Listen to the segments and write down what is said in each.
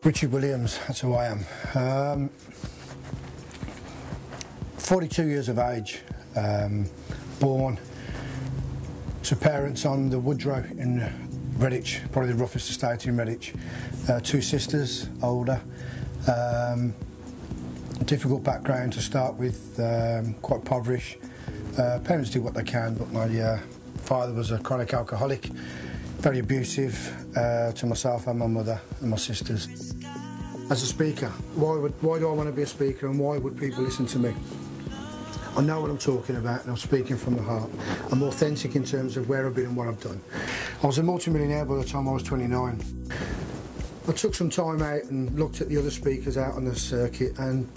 Richard Williams, that's who I am. 42 years of age, born to parents on the Woodrow in Redditch, probably the roughest estate in Redditch. Two sisters, older. Difficult background to start with, quite impoverished. Parents do what they can, but my father was a chronic alcoholic, very abusive to myself and my mother and my sisters. As a speaker, why do I want to be a speaker, and why would people listen to me? I know what I'm talking about, and I'm speaking from the heart. I'm authentic in terms of where I've been and what I've done. I was a multi-millionaire by the time I was 29. I took some time out and looked at the other speakers out on the circuit, and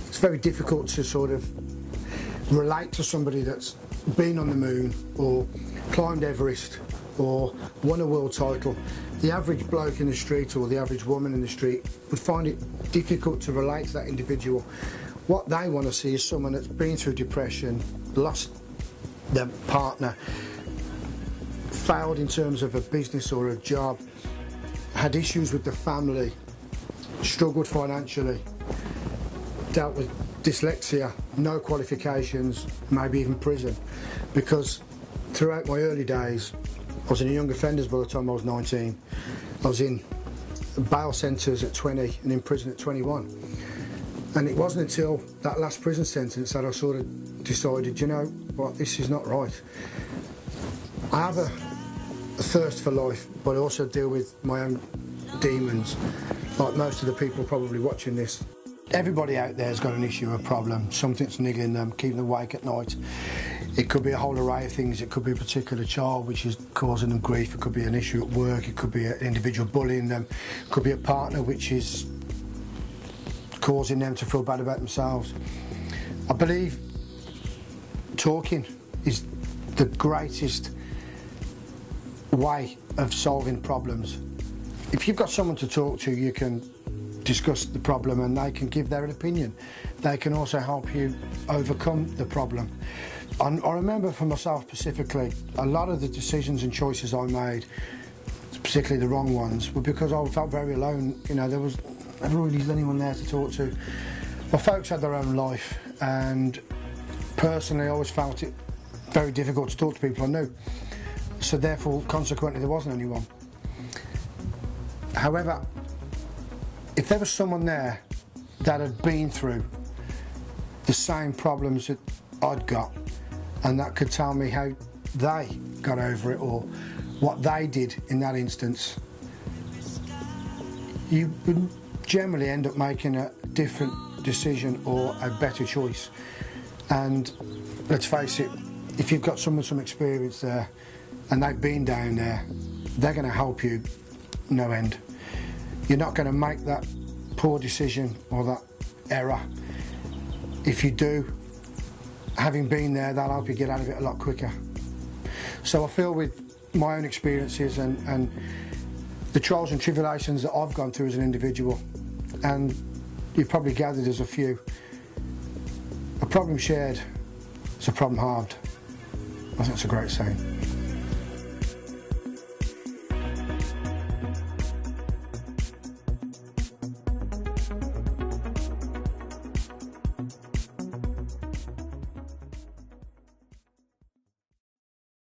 it's very difficult to sort of relate to somebody that's been on the moon or climbed Everest or won a world title. The average bloke in the street or the average woman in the street would find it difficult to relate to that individual. What they want to see is someone that's been through depression, lost their partner, failed in terms of a business or a job, had issues with the family, struggled financially, dealt with dyslexia, no qualifications, maybe even prison. Because throughout my early days, I was in young offenders by the time I was 19. I was in bail centres at 20 and in prison at 21. And it wasn't until that last prison sentence that I sort of decided, you know what, this is not right. I have a thirst for life, but I also deal with my own demons, like most of the people probably watching this. Everybody out there has got an issue, a problem, something's niggling them, keeping them awake at night. It could be a whole array of things. It could be a particular child which is causing them grief. It could be an issue at work. It could be an individual bullying them. It could be a partner which is causing them to feel bad about themselves. I believe talking is the greatest way of solving problems. If you've got someone to talk to, you can discuss the problem and they can give their opinion. They can also help you overcome the problem. I remember for myself specifically, a lot of the decisions and choices I made, particularly the wrong ones, were because I felt very alone. You know, there was never really anyone there to talk to. My folks had their own life, and personally I always felt it very difficult to talk to people I knew. So therefore, consequently, there wasn't anyone. However, if there was someone there that had been through the same problems that I'd got, and that could tell me how they got over it or what they did in that instance, you would generally end up making a different decision or a better choice. And let's face it, if you've got someone with some experience there and they've been down there, they're going to help you no end. You're not going to make that poor decision or that error. If you do, having been there, they'll help you get out of it a lot quicker. So I feel with my own experiences and the trials and tribulations that I've gone through as an individual, and you've probably gathered there's a few, a problem shared is a problem halved. I think it's a great saying.